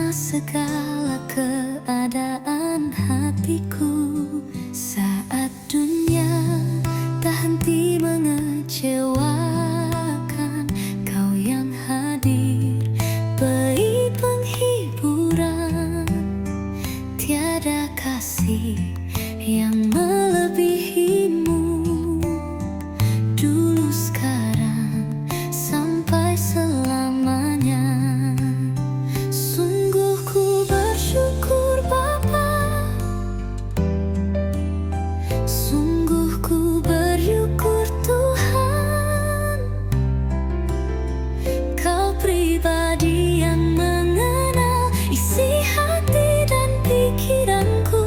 segala keadaan hatiku. Saat dunia tak henti mengecewakan, Kau yang hadir beri penghiburan. Tiada kasih yang melebihimu, dulu, sekarang, sampai selamanya. Sungguh ku bersyukur Bapa, sungguh ku bersyukur Tuhan. Kau pribadi yang mengenal isi hati dan pikiranku.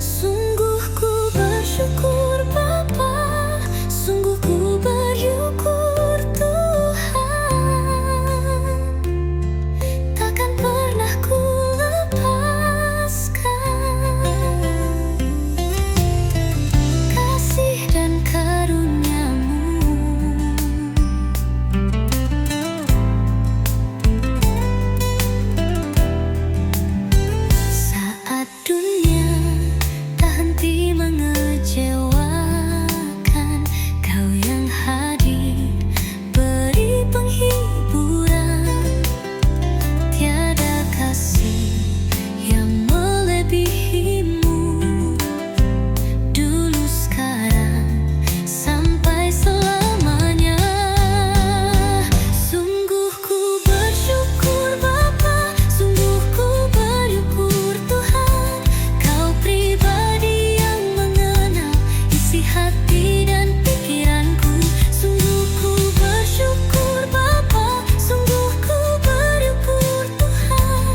Sungguh ku bersyukur Bapa, sungguh ku bersyukur Tuhan. Takkan pernah ku lepaskan kasih dan karunia-Mu. Saat dunia tak henti mengecewakan, Kau yang hadir beri penghiburan. Tiada kasih yang melebihimu, dulu, sekarang, sampai selamanya. Sungguh ku bersyukur Bapa, sungguh ku bersyukur Tuhan. Kau pribadi yang mengenal isi hati dan pikiranku. Sungguh ku bersyukur Bapa, sungguh ku bersyukur Tuhan.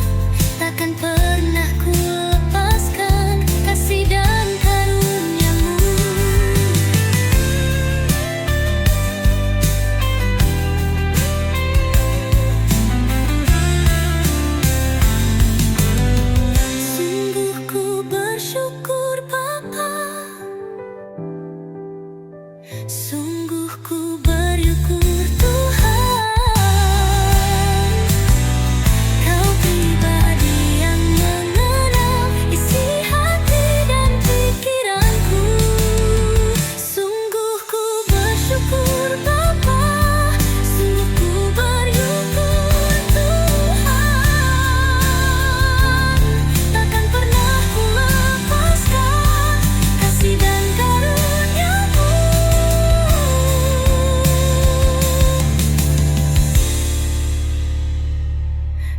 Takkan pernah ku lepaskan kasih dan karunia-Mu. Sungguh ku bersyukur Bapa, sungguh ku bersyukur Tuhan. Kau pribadi yang mengenal isi hati dan pikiranku. Sungguh ku bersyukur Bapa, sungguh ku bersyukur Tuhan. Takkan pernah ku lepaskan kasih dan karunia-Mu.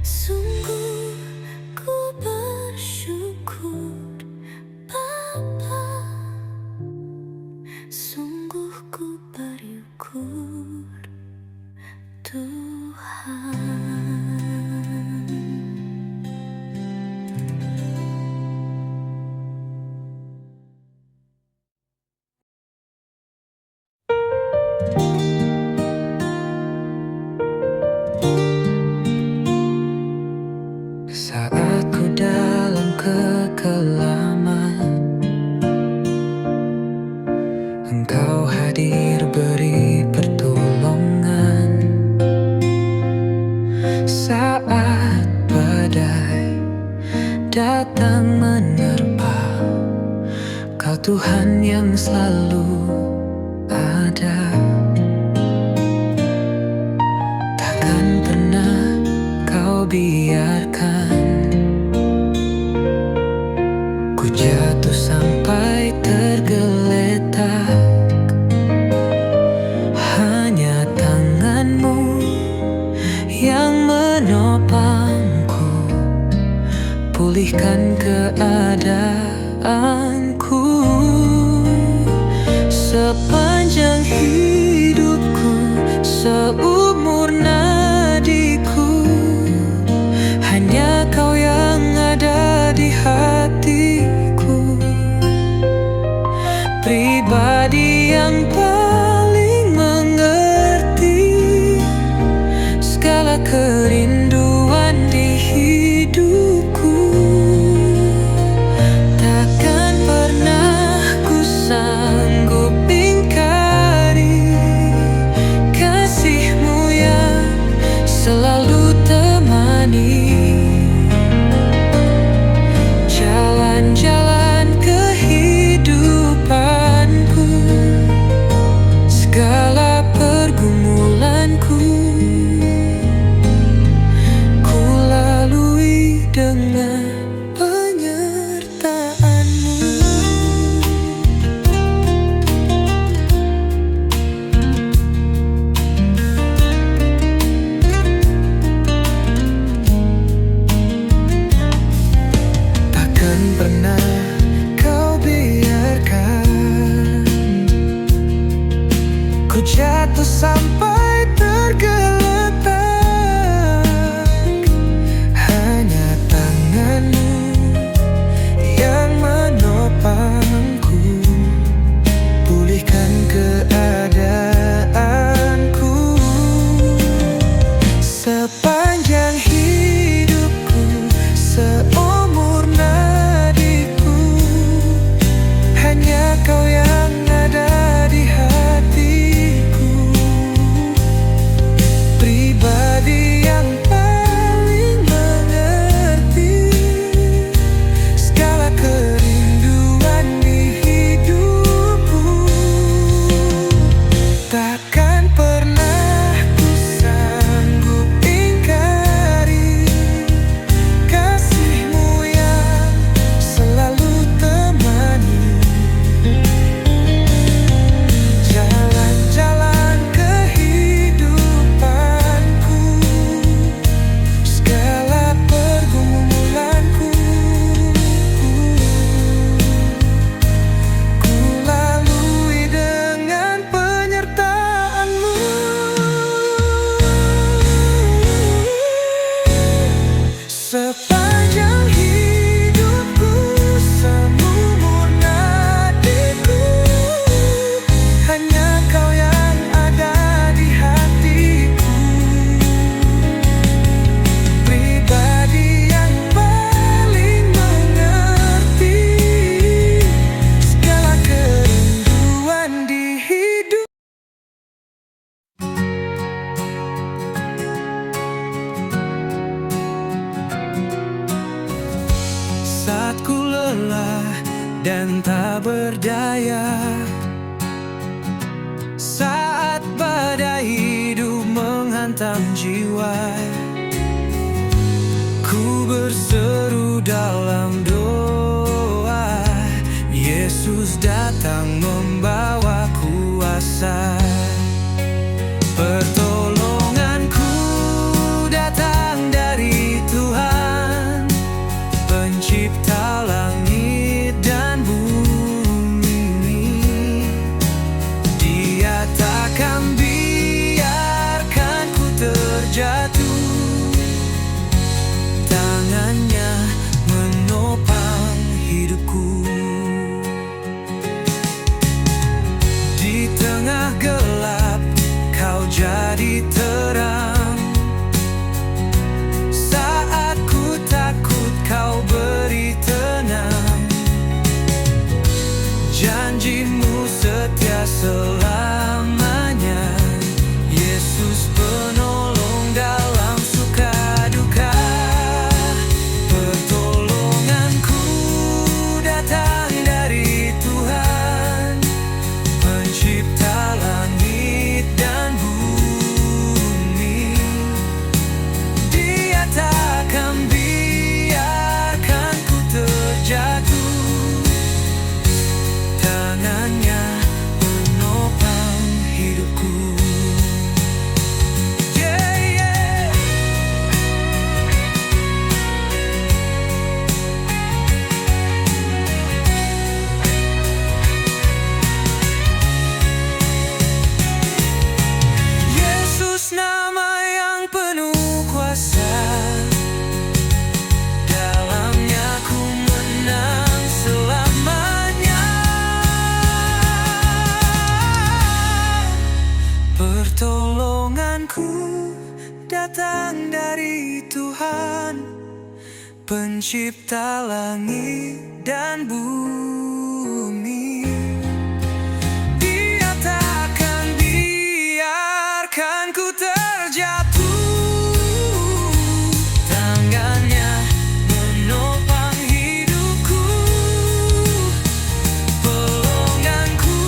Sungguh ku bersyukur Bapa, sungguh ku bersyukur Tuhan. Saat ku dalam kekelaman, Engkau hadir beri pertolongan. Saat badai datang menerpa, Kau Tuhan yang selalu ada. Takkan pernah Kau biarkan ku jatuh sampai tergeletak. Hanya tangan-Mu yang menopangku, pulihkan keadaanku. Sepanjang hidupku, seumur nadiku, hanya Kau yang ada di hatiku. Pribadi yang paling mengerti segala kerinduan di hidupku. Takkan pernah ku sanggup ingkari kasih-Mu yang selalu temani. lelah dan tak berdaya. Saat badai hidup menghantam jiwa, ku berseru dalam doa. Yesus datang membawa kuasa. Pertolonganku datang dari Tuhan, Pencipta langit dan bumi. Dia takkan biarkan ku terjatuh, tangannya menopang hidupku. Di tengah gelap Kau jadi terang, saat ku takut Kau beri tenang. Janjimu setia selamanya, Yesus penolong dalam suka duka. Pertolonganku datang dari Tuhan, Pencipta langit dan bumi. Dia takkan biarkan ku terjatuh, tangannya menopang hidupku. Yeah, yeah. Yesus nama yang penuh kuasa, dalamnya ku menang selamanya. Pertolonganku datang dari Tuhan, Pencipta langit dan bumi. Dia takkan biarkan ku terjatuh, tangannya menopang hidupku. Pelonganku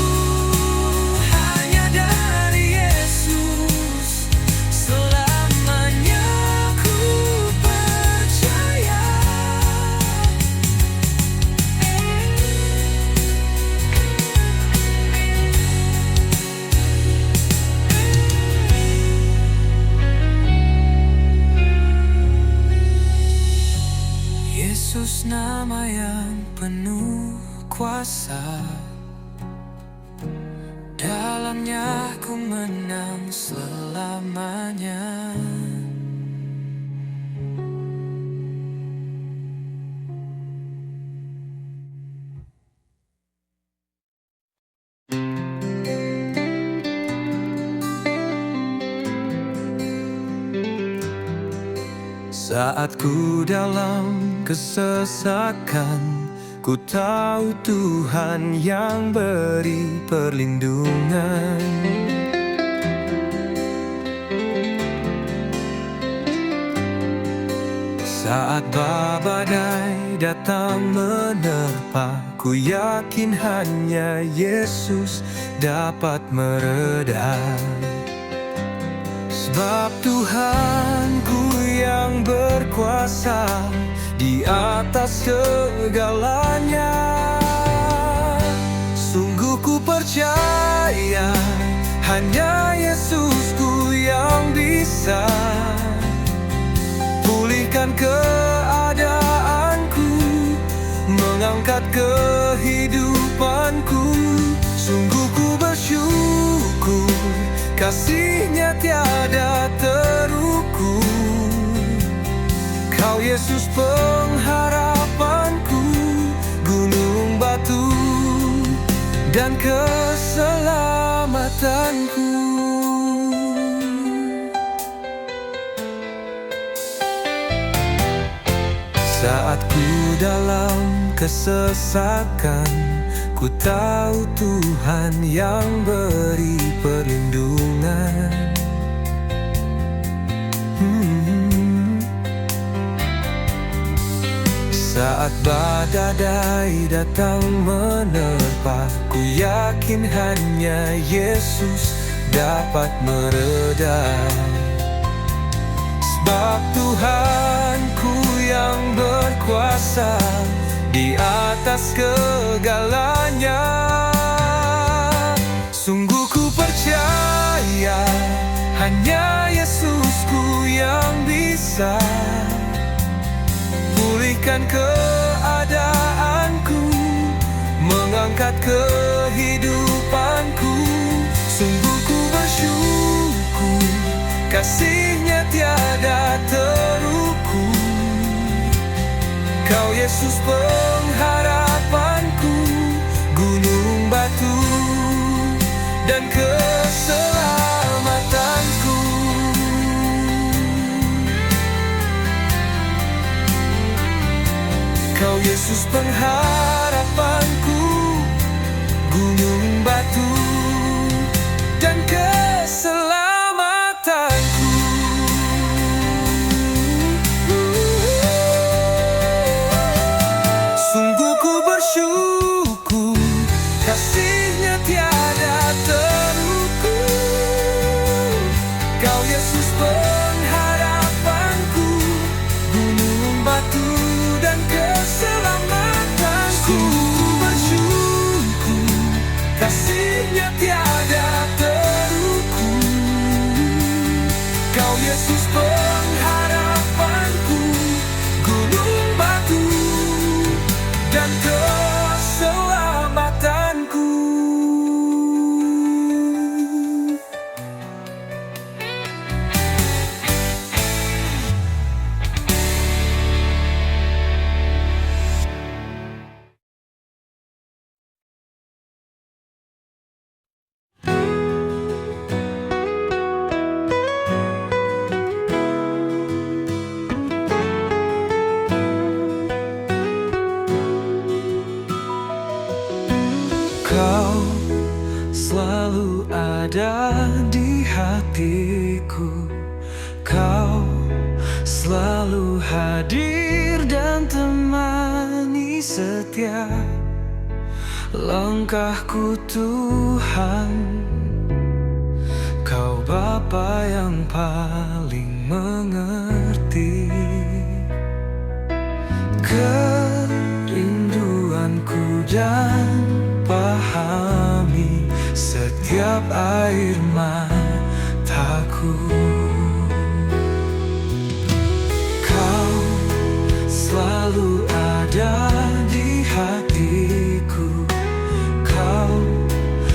hanya dari Yesus, selamanya ku percaya. Yesus nama yang penuh kuasa, dalamnya ku menang selamanya. Saat ku dalam kesesakan, ku tahu Tuhan yang beri perlindungan. Saat badai datang menerpa, ku yakin hanya Yesus dapat mereda. Sebab Tuhanku yang berkuasa di atas segalanya. Sungguh ku percaya hanya Yesusku yang bisa pulihkan keadaanku, mengangkat kehidupanku. Sungguh ku bersyukur, kasih-Nya tiada terukur. Kau Yesus pengharapanku, gunung batu dan keselamatanku. Saat ku dalam kesesakan, ku tahu Tuhan yang beri perlindungan. Saat badai datang menerpa, ku yakin hanya Yesus dapat meredam. Sebab Tuhanku yang berkuasa di atas segalanya. Sungguh ku percaya hanya Yesusku yang bisa pulihkan keadaanku, mengangkat kehidupanku. Sungguh ku bersyukur, kasih-Nya tiada terukur. Kau Yesus pengharapanku, gunung batu dan keselamatanku. Kau Yesus pengharapanku, gunung batu dan keselamatanku. Sungguh ku bersyukur, kasih-Nya tiada terukur. Kau Yesus pengharapanku, gunung batu dan keselamatanku. Sungguh ku bersyukur, kasih-Nya tiada terukur. Kau Yesus pengharapanku, gunung batu dan keselamatanku. Kau selalu ada di hatiku. Kau selalu hadir dan temani setiap langkahku Tuhan. Kau Bapa yang paling mengerti kerinduanku dan pahami setiap air mataku. Kau selalu ada di hatiku. Kau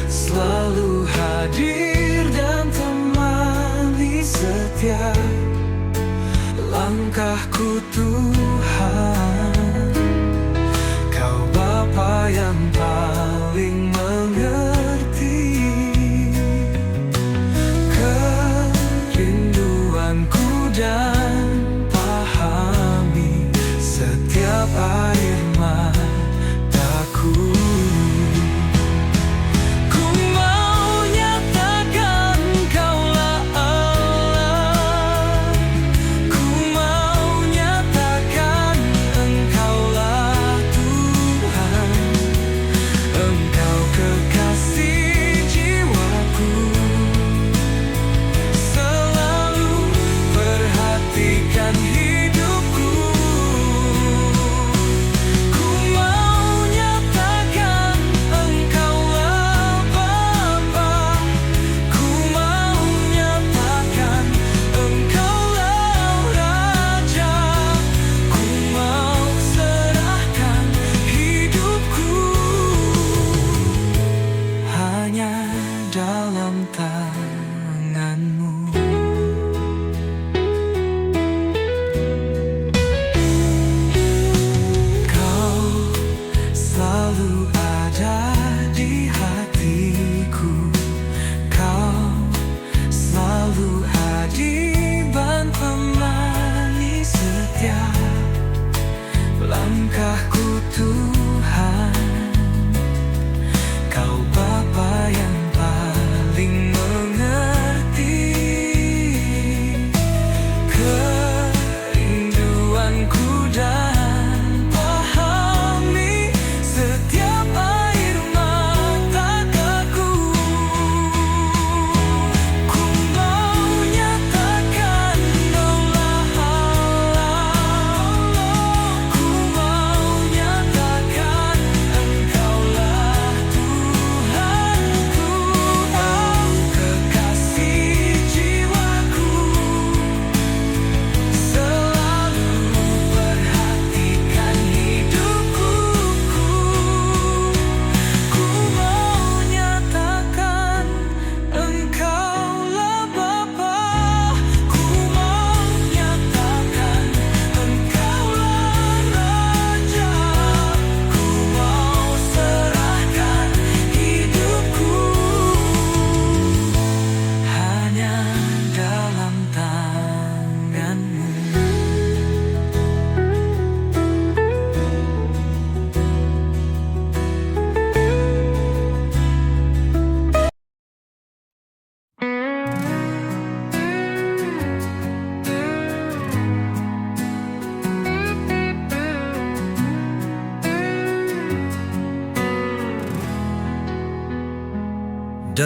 selalu hadir dan temani setiap langkahku Tuhan. Kau Bapa yang paling mengerti kerinduanku dan pahami setiap air mataku. Ku mau nyatakan Kaulah Allah. Ku mau nyatakan Engkaulah Tuhan. Engkau kekasih jiwaku, selalu perhatian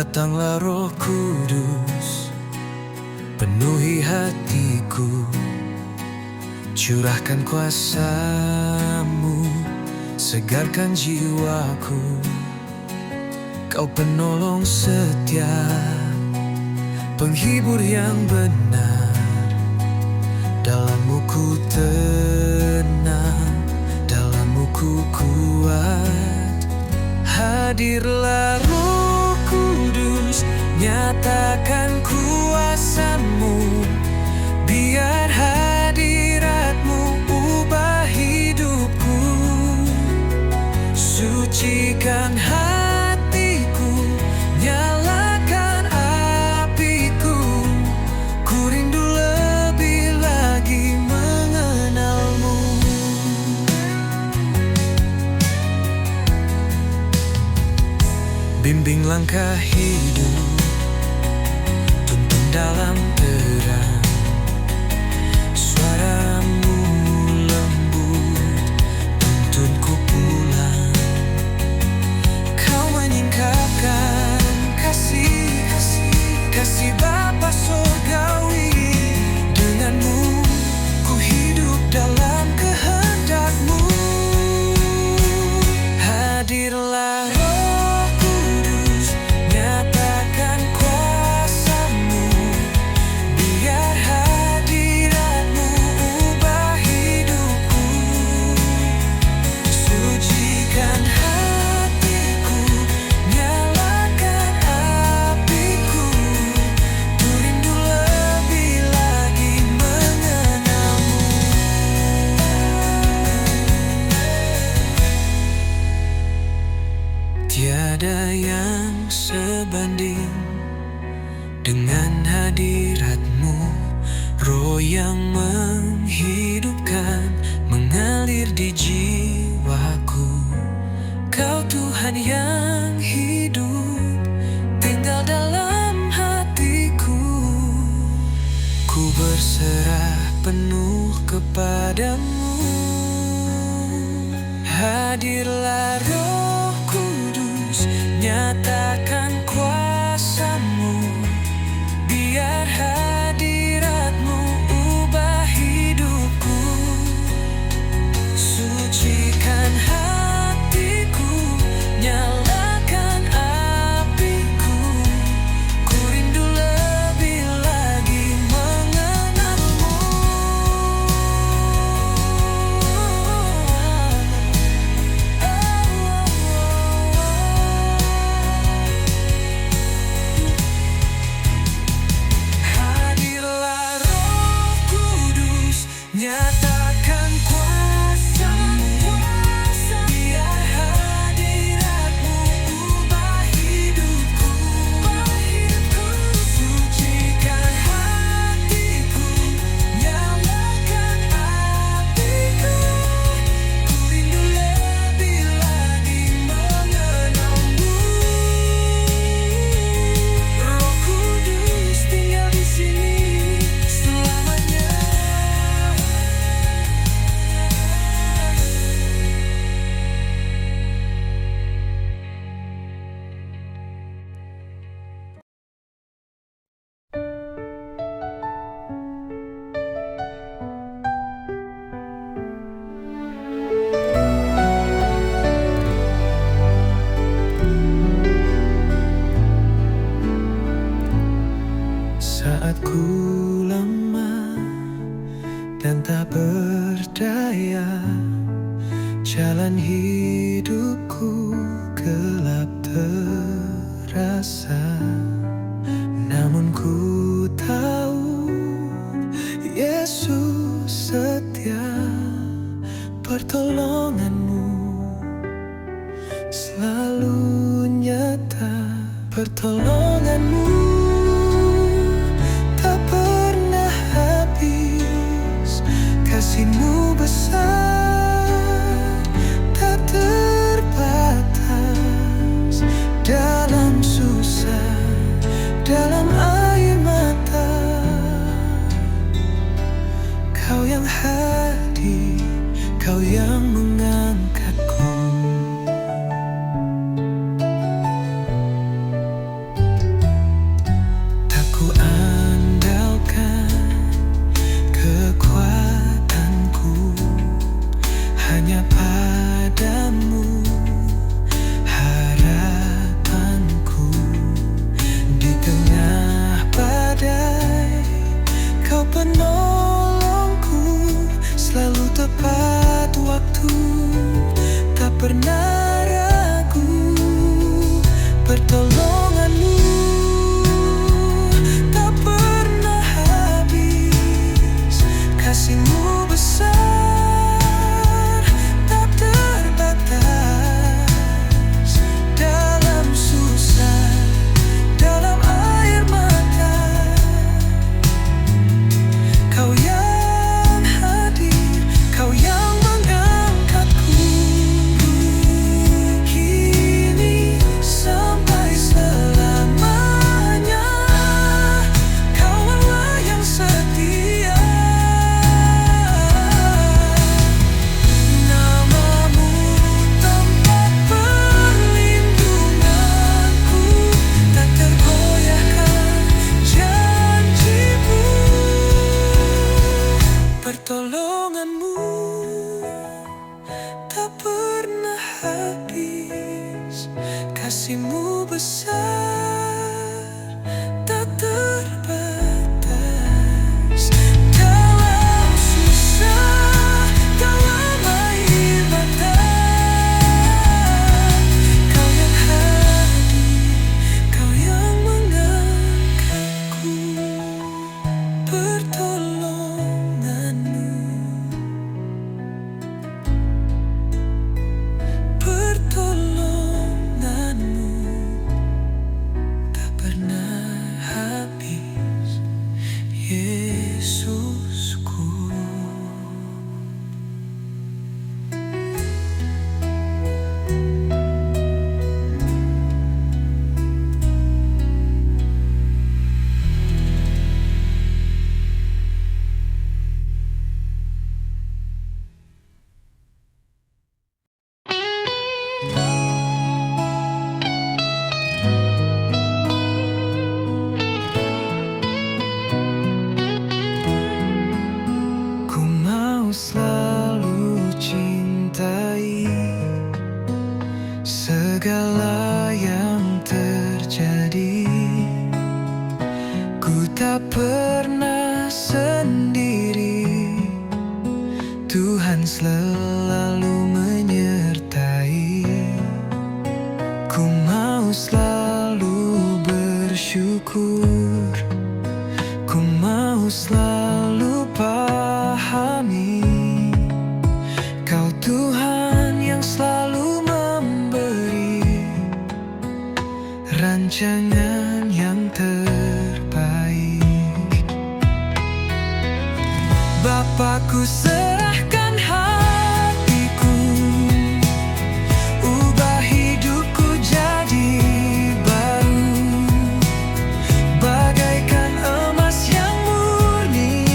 Datanglah Roh Kudus, penuhi hatiku, curahkan kuasa-Mu, segarkan jiwaku. Kau penolong setia, penghibur yang benar. Dalam-Mu ku tenang, dalam-Mu ku kuat. Hadirlah Roh Kudus, nyatakan kuasa-Mu. Biar hadirat-Mu ubah hidupku, sucikan hatiku, nyalakan apiku. Ku rindu lebih lagi mengenal-Mu. Bimbing langkah hidup, tuntun dalam terang. Suara-Mu lembut, tuntunku pulang. Kau menyingkapkan kasih Bapa surgawi. Dengan-Mu ku hidup dalam kehendak-Mu. Hadirlah Roh Kudus, nyatakan kuasa-Mu. Biar hadirat-Mu ubah hidupku, sucikan hatiku, nyalakan apiku. Ku rindu lebih lagi mengenal-Mu. Tiada yang sebanding dengan hadirat-Mu. Roh yang menghidupkan, mengalir di jiwaku. Kau Tuhan yang hidup, tinggal dalam hatiku. Ku berserah penuh kepadamu. Hadirlah Roh Kudus, nyatakan kuasa-Mu. Biar hadirat-Mu ubah hidupku, sucikan hatiku, nyalakan apiku. Ku rindu lebih lagi mengenal-Mu. Hadirlah Roh Kudus, nyatakan kuasa-Mu. Biar hadirat-Mu ubah hidupku, sucikan hatiku, nyalakan apiku. Ku rindu lebih lagi mengenal-Mu. Roh Kudus tinggal di sini selamanya. Saat ku lemah dan tak berdaya, jalan hidupku gelap terasa. Namun ku tahu Yesus setia, pertolongan-Mu selalu nyata. Pertolongan-Mu tak pernah habis, kasih-Mu besar, tak terbatas. Dalam susah, dalam air mata, Kau yang hadir, Kau yang mengangkatku. kasih-Mu besar, tak terbatas. Dalam susah, dalam air mata, Kau yang hadir, Kau yang mengangkatku. Kini sampai selamanya, Kau Allah yang setia. Nama-Mu tempat perlindunganku, tak tergoyahkan janji-Mu. Pertolongan-Mu tak pernah habis, kasih-Mu besar, tak terbatas. Dalam susah, dalam air mata, Kau yang hadir, Kau yang mengangkatku. Pertolongan-Mu, pertolongan-Mu tak pernah habis, Yesusku. Ku mau selalu cintai segala yang terjadi. Ku tak pernah sendiri, Tuhan selalu menyertai. Ku mau selalu bersyukur, ku mau selalu pahami Kau Tuhan yang selalu memberi rancangan yang terbaik. Bapa-Ku, serahkan hatiku, ubah hidupku jadi baru, bagaikan emas yang murni.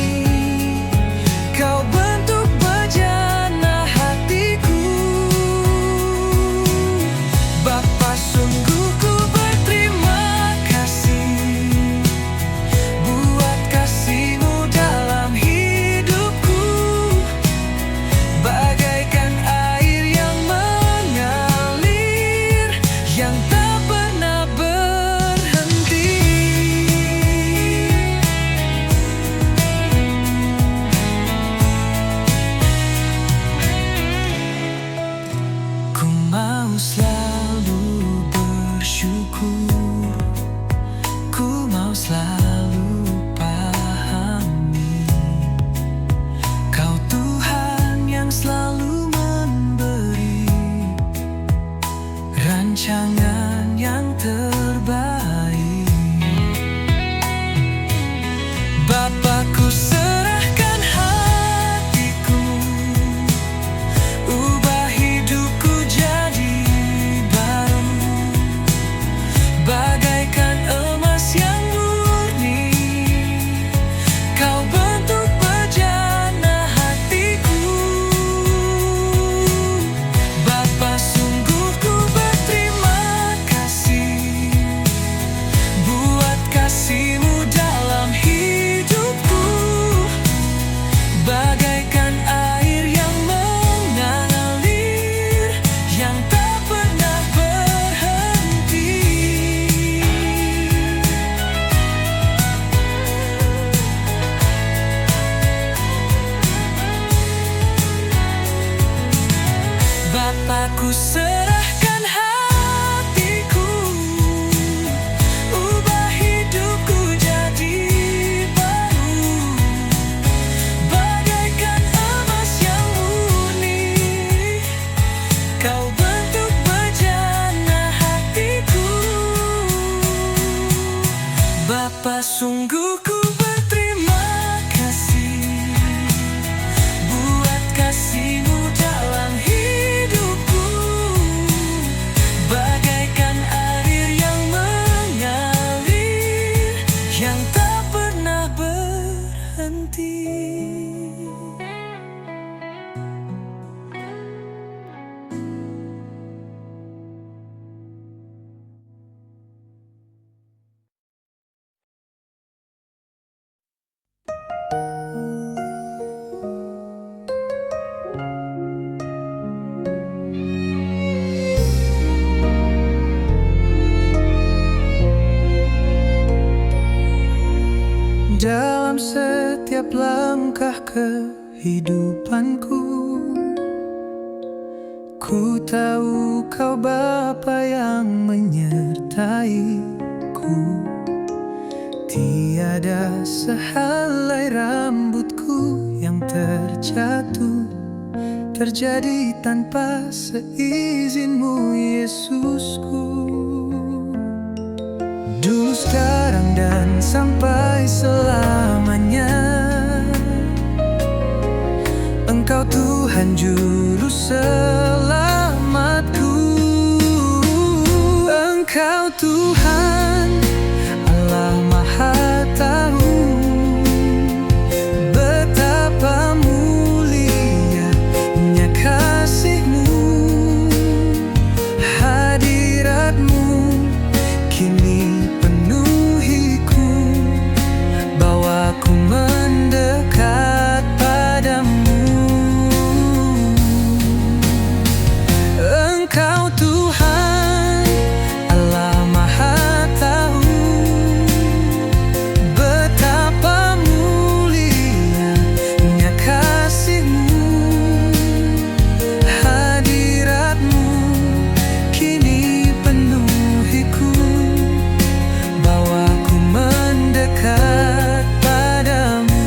Kau bentuk bejana hatiku. Bapa, sungguh ku berterima kasih buat kasih-Mu dalam hidupku, bagaikan air yang mengalir, yang tak pernah berhenti. Ku mau selalu bersyukur, ku mau selalu pahami Kau Tuhan yang selalu memberi rancangan yang terbaik. Bapa-Ku, serahkan hatiku, ubah hidupku jadi baru, bagaikan emas yang murni. Kau bentuk bejana hatiku. Bapa, sungguh ku berterima kasih buat kasih-Mu dalam hidupku, bagaikan air yang mengalir, yang tak pernah berhenti. Bapa-Ku, serahkan hatiku, ubah hidupku jadi baru, bagaikan kehidupanku. Ku tahu Kau Bapa yang menyertaiku. Tiada sehelai rambutku yang terjatuh terjadi tanpa seizin-Mu, Yesusku. Dulu, sekarang, dan sampai selamanya, Engkau Tuhan Juru Selamatku. Engkau Tuhan, Allah Maha Tahu, betapa mulianya kasih-Mu. Hadirat-Mu kini penuhiku, bawaku mendekat padamu. Engkau Tuhan, Allah Maha Tahu, betapa mulianya kasih-Mu. Hadirat-Mu kini penuhiku, bawaku mendekat padamu.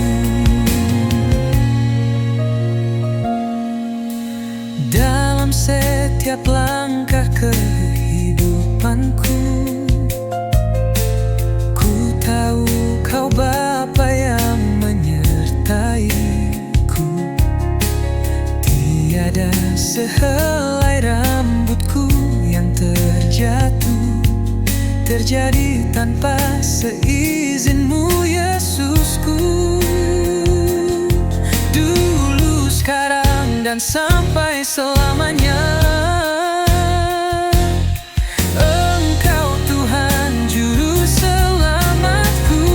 Dalam setiap langkah kehidupanku, ku tahu Kau Bapa yang menyertaiku. Tiada sehelai rambutku yang terjatuh terjadi tanpa seizin-Mu, Yesusku. Dulu, sekarang, dan sampai selamanya, Engkau Tuhan Juru Selamatku.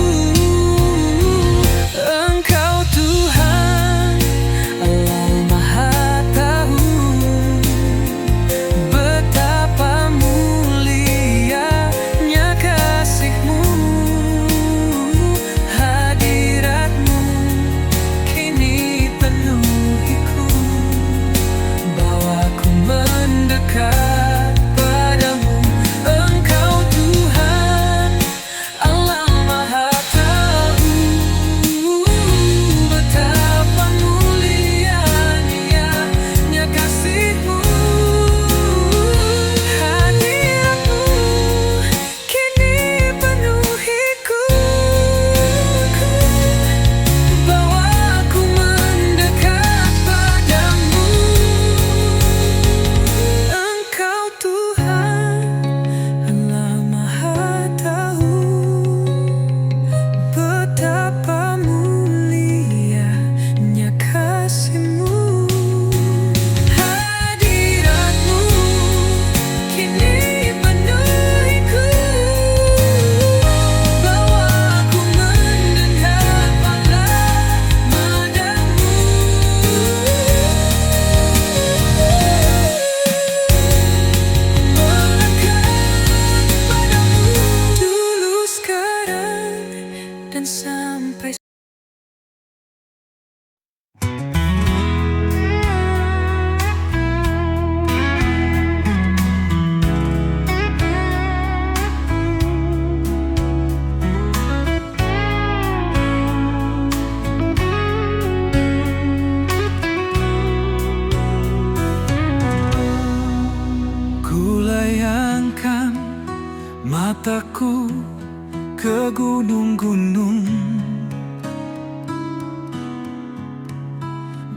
Engkau Tuhan, Allah Maha Tahu, betapa mulianya kasih-Mu. Hadirat-Mu kini penuhiku, bawaku mendekat padamu. Engkau Tuhan, Allah Maha Tahu, betapa mulianya kasih-Mu. Hadirat-Mu kini penuhiku, bawaku mendekat padamu. Engkau Tuhan, Allah Maha Tahu, betapa mulianya kasih-Mu. Hadirat-Mu kini penuhiku, bawaku mendekat padamu. Dulu, sekarang, dan sampai kulayangkan mataku ke gunung-gunung.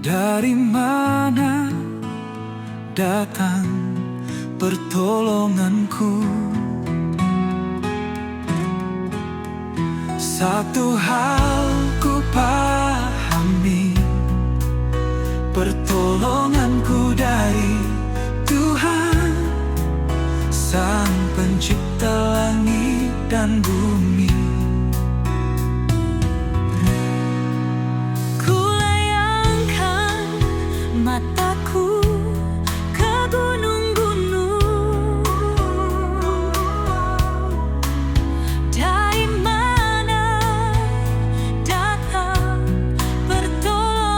Dari mana datang pertolonganku? Satu hal ku pahami, pertolonganku dari Tuhan, Sang Pencipta langit dan bumi. Kulayangkan mataku ke gunung-gunung. Dari mana datang pertolongan?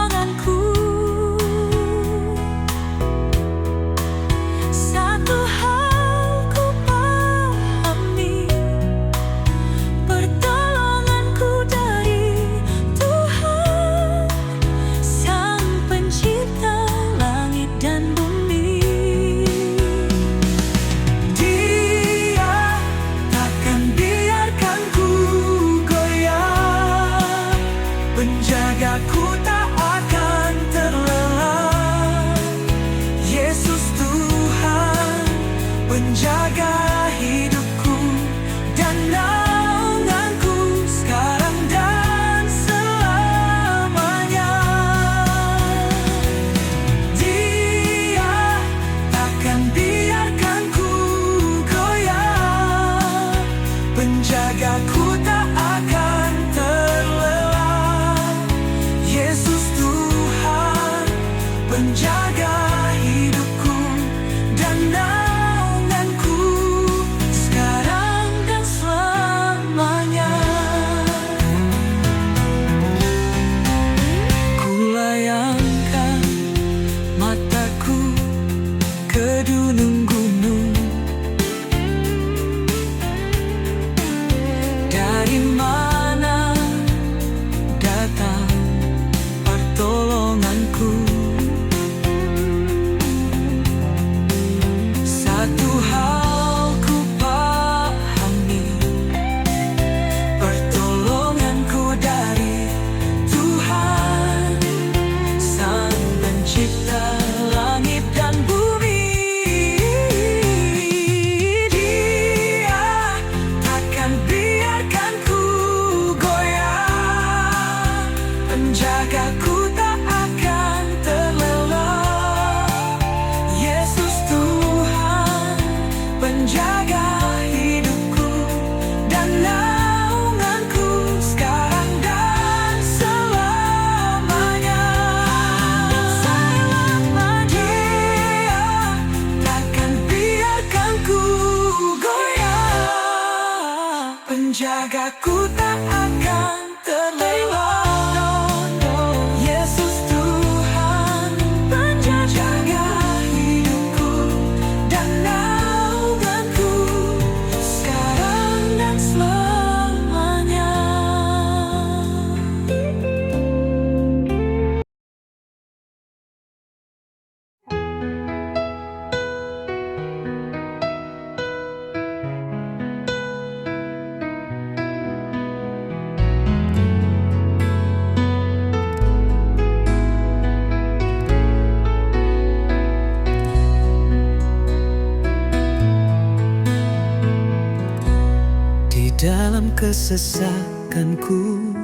dalam kesesakanku.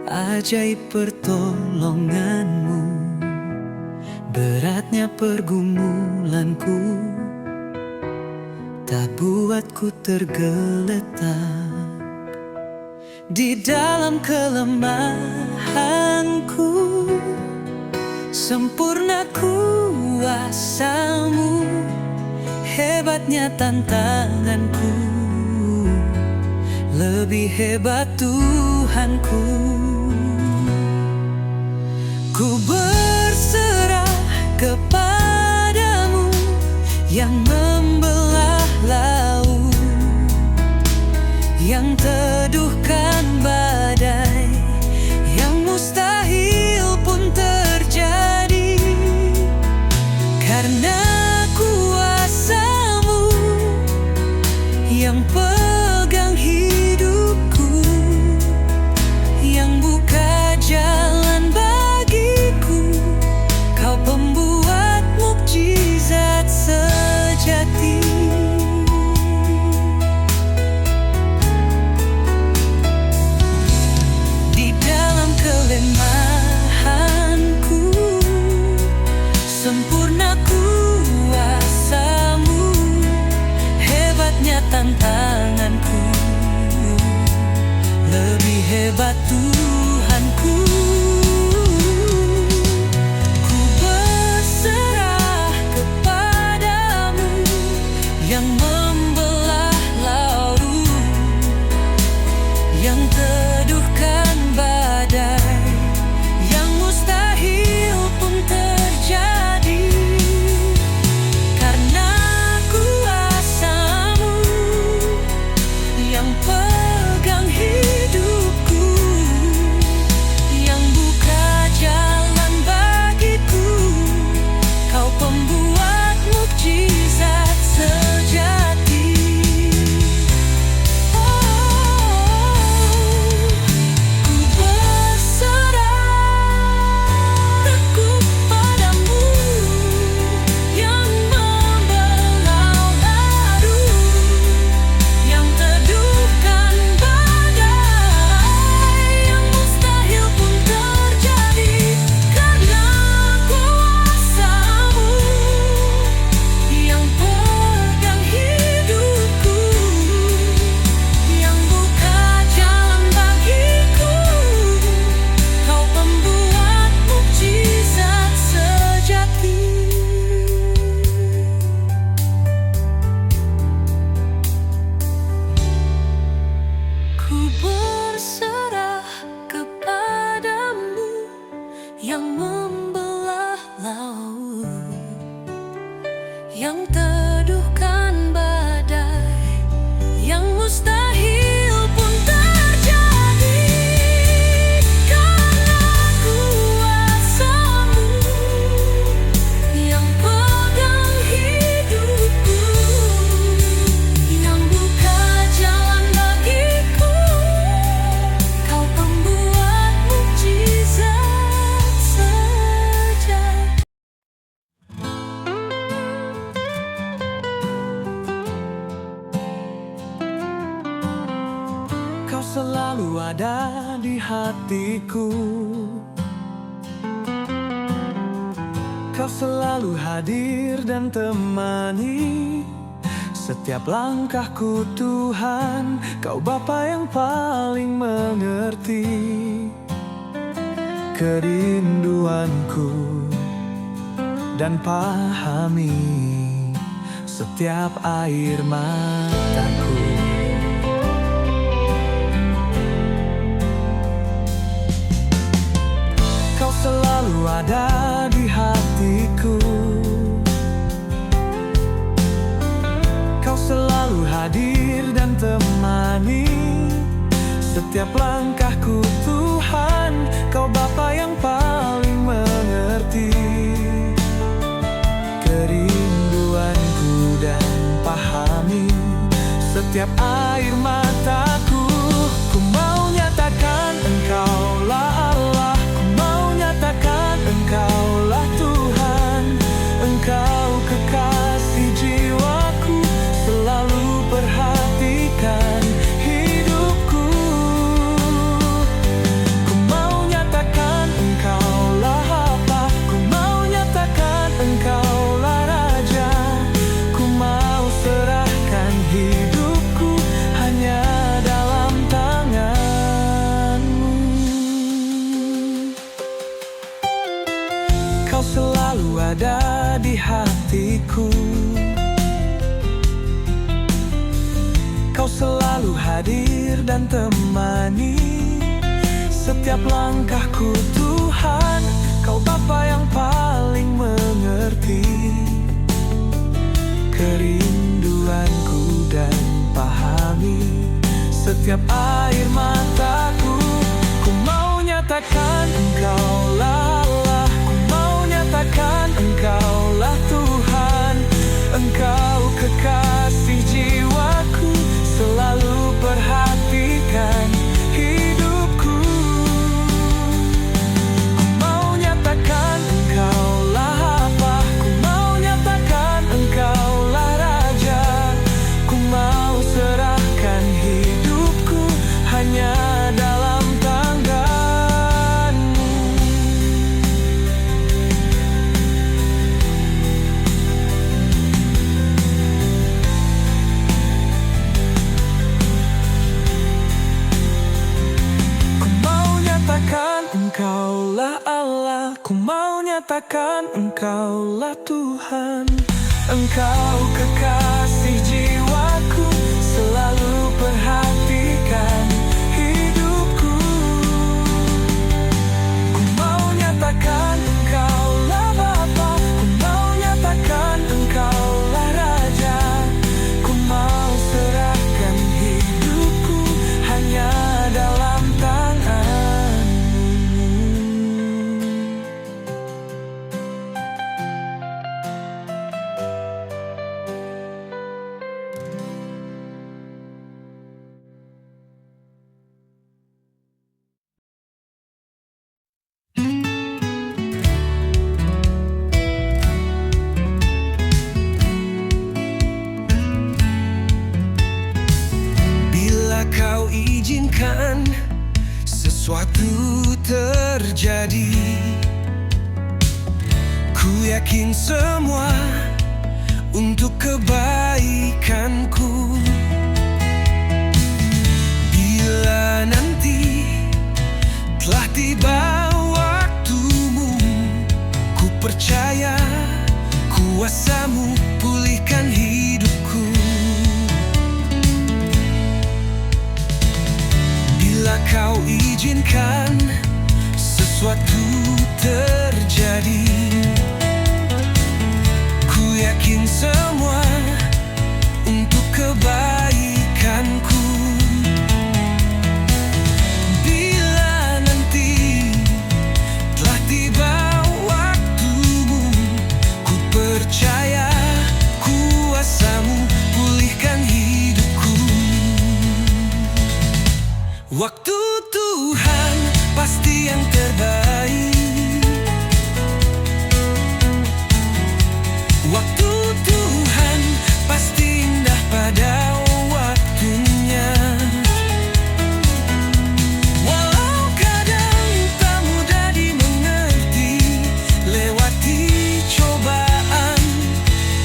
Ajaib pertolonganmu, beratnya pergumulanku tak buatku tergeletak. Di dalam kelemahanku, sempurna kuasa-Mu. Hebatnya tantanganku, lebih hebat Tuhanku. Ku berserah kepadamu yang membelah laut, yang teduhkan badai, yang mustahil pun terjadi. Karena kuasa-Mu yang pegang hidupku, yang buka jalan bagiku. Kau pembuat mukjizat sejati. Di dalam kelemahanku, sempurna kuasa-Mu. Hebatnya tantanganku, lebih hebat Tuhanku. Ku berserah kepadamu yang membelah laut, yang teduhkan badai, yang mustahil pun terjadi. Karena kuasa-Mu yang pegang hidupku, yang buka jalan bagiku. Kau pembuat mukjizat sejati. Ku berserah kepadamu yang membelah laut, yang teduhkan badai, yang mustahil pun terjadi. Karena kuasa-Mu yang pegang hidupku, yang buka jalan bagiku. Kau pembuat mukjizat sejati. Ku berserah kepadamu yang membelah laut, yang teduhkan badai, yang mustahil pun terjadi. Karena kuasa-Mu yang pegang hidupku, yang buka jalan bagiku. Kau pembuat mukjizat sejati. Kau selalu ada di hatiku. Kau selalu hadir dan temani setiap langkahku, Tuhan. Kau Bapa yang paling mengerti kerinduanku dan pahami setiap air mataku. Kau selalu ada di hatiku. Kau selalu hadir dan temani setiap langkahku, Tuhan. Kau Bapa yang paling mengerti kerinduanku dan pahami setiap air mataku. Ku mau nyatakan Engkaulah Allah, ku mau nyatakan Engkaulah Tuhan. Engkau kekasih jiwaku, selalu perhatikan selalu ada di hatiku. Kau selalu hadir dan temani setiap langkahku Tuhan. Kau Bapa yang paling mengerti kerinduanku dan pahami setiap air mataku. Ku mau nyatakan Engkaulah Allah, ku mau nyatakan Engkaulah Tuhan. Engkau kekasih jiwaku, selalu perhatikan hidupku. Ku mau nyatakan Engkaulah apa, ku mau nyatakan Engkaulah Raja. Ku mau serahkan hidupku hanya dalam tangan-Mu. Ku mau nyatakan Engkaulah Allah, ku mau nyatakan Engkaulah Tuhan. Engkau kekasih jiwaku, selalu perhatikan hidupku. Ku mau nyatakan Engkaulah Bapa, ku mau nyatakan Engkaulah Raja. Ku mau serahkan hidupku hanya dalam tangan-Mu. Bila Kau izinkan sesuatu terjadi, ku yakin semua untuk kebaikanku. Bila nanti telah tiba waktumu, ku percaya kuasa-Mu pulihkan hidupku. Bila Kau izinkan sesuatu terjadi, ku yakin semua untuk kebaikanku. Bila nanti telah tiba waktumu, ku percaya kuasa-Mu pulihkan hidupku. Waktu Tuhan pasti yang terbaik. Waktu Tuhan pasti indah pada waktunya. Walau kadang tak mudah dimengerti, lewati cobaan,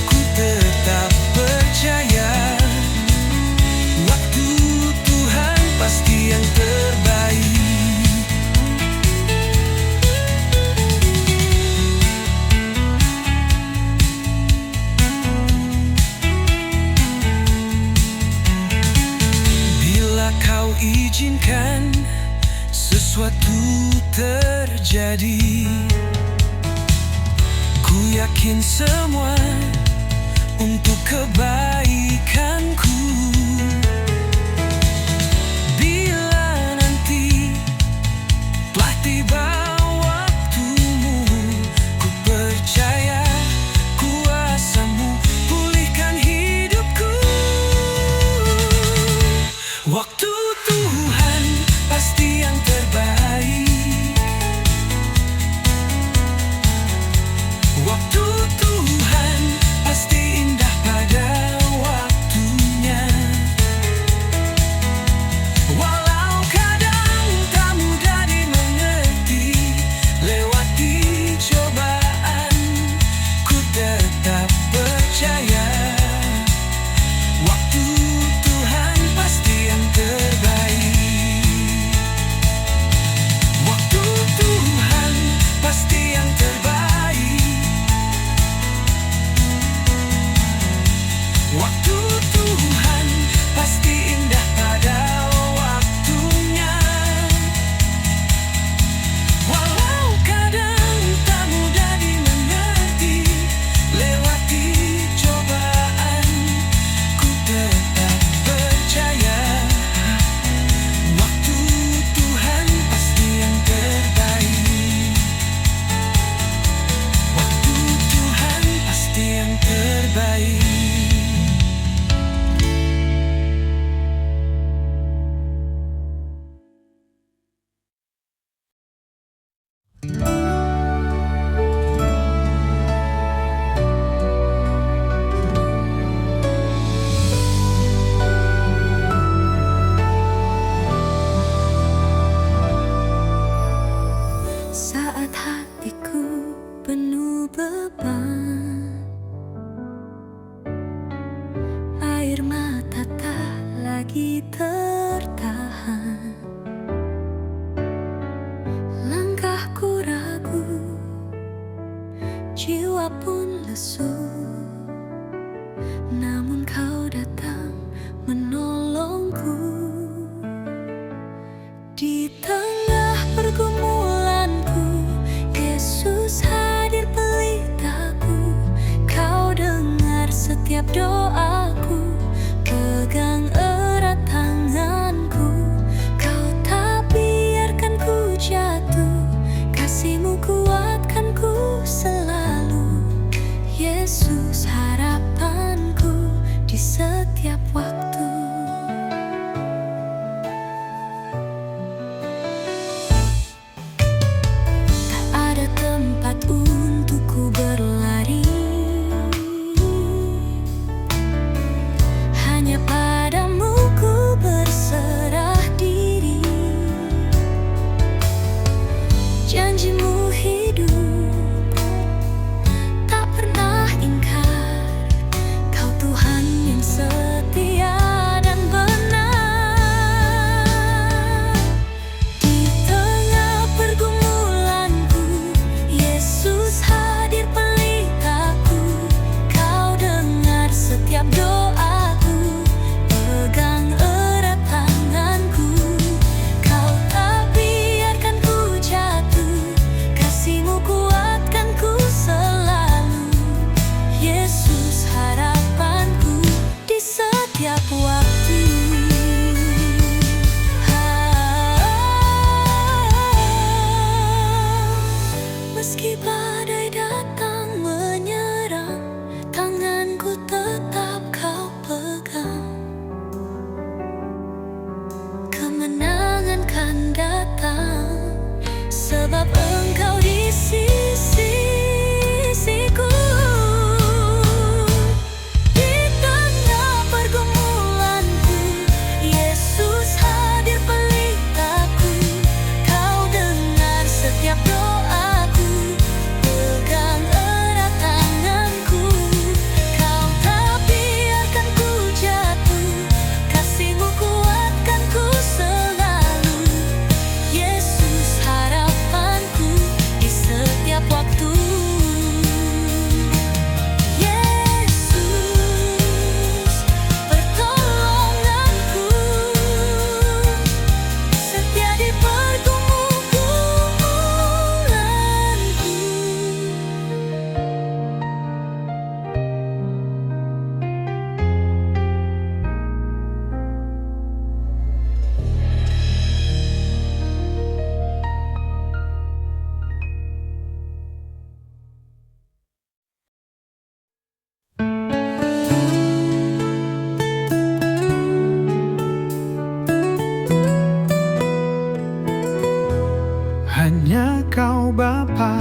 ku tetap percaya. Waktu Tuhan pasti yang terbaik. Bila Kau izinkan sesuatu terjadi, ku yakin semua untuk kebaikanku. Bila nanti telah tiba waktumu, ku percaya kuasa-Mu pulihkan hidupku. Waktu Tuhan pasti yang terbaik. Waktu Tuhan pasti indah pada hatiku penuh beban, air mata tak lagi tertahan. Langkahku ragu, jiwa pun lesu, namun kau datang menolongku. Di tengah pergumulanku, Yesus hadir pelitaku. Kau dengar setiap doaku, pegang erat tanganku. Kau tak biarkan ku jatuh, kasih-Mu kuatkanku selalu. Yesus harapanku di setiap waktu. Tempat untukku berlari, hanya padamu ku berserah diri. Janji-Mu hidup, tak pernah ingkar. Kau Tuhan yang setia dan benar. Di tengah pergumulanku, Yesus hadir pelitaku. Kau dengar setiap doaku, pegang erat tanganku. Kau tak biarkan ku jatuh, kasih-Mu kuatkanku selalu. Yesus harapanku di setiap waktu. Meski badai datang menyerang, tanganku tetap kau pegang. Kemenangan kan datang, sebab Engkau di sisiku. Di tengah pergumulanku, Yesus hadir pelitaku. Kau dengar setiap doaku, pegang erat tanganku. Kau tak biarkan ku jatuh, kasih-Mu kuatkanku selalu. Yesus harapanku di setiap waktu. Yesus pertolonganku, setia di pergumulanku. Hanya Kau Bapa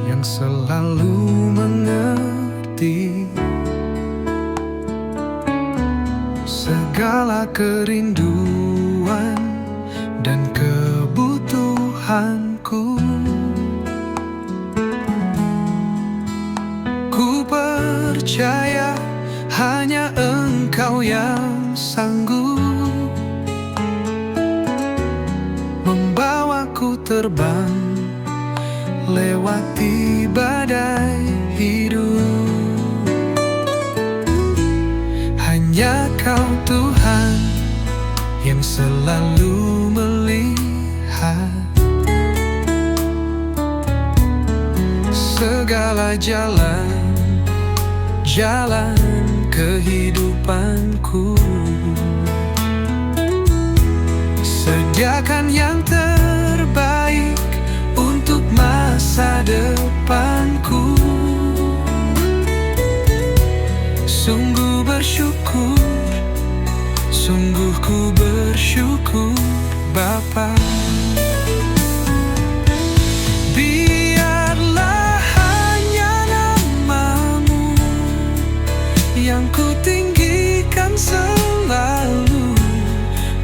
yang selalu mengerti segala kerinduan dan kebutuhanku. Ku percaya hanya Engkau yang sanggup membawaku terbang lewati badai hidup. Hanya Kau Tuhan yang selalu melihat segala jalan kehidupanku. Sediakan yang terbaik untuk masa depanku. Sungguh bersyukur, sungguh ku bersyukur Bapa. Biarlah hanya nama-Mu yang ku tinggikan selalu.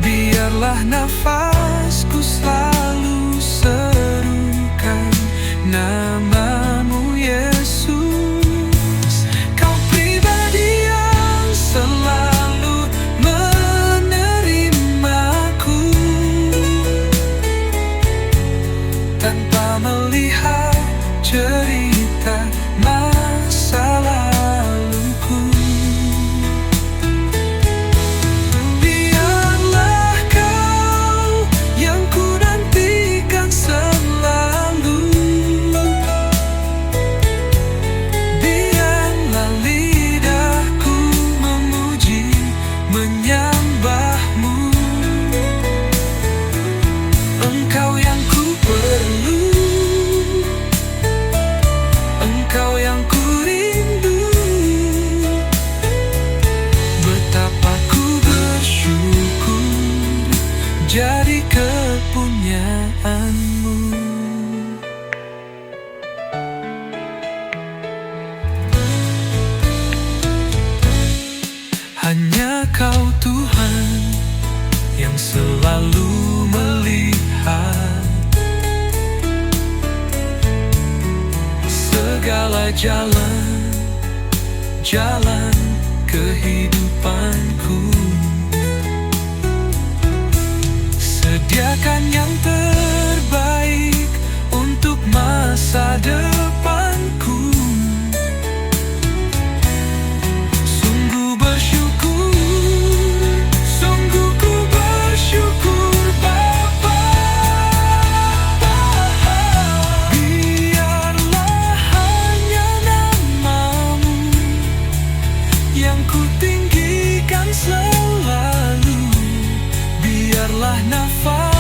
Biarlah nafasku selalu serukan namamu Yesus. Kau pribadi yang selalu menerimaku tanpa melihat cerita masa laluku. Biarlah kau yang ku nantikan selalu. Biarlah lidahku memuji, menyembahmu. Engkau yang ku perlu, Engkau yang ku rindu. Betapa ku bersyukur jadi kepunyaanmu. Hanya Kau Tuhan yang selalu melihat segala jalan kehidupanku. Sediakan yang terbaik untuk masa depanku. Sungguh bersyukur, sungguh ku bersyukur Bapa. Biarlah hanya namamu yang ku tinggikan selalu. Biarlah nafas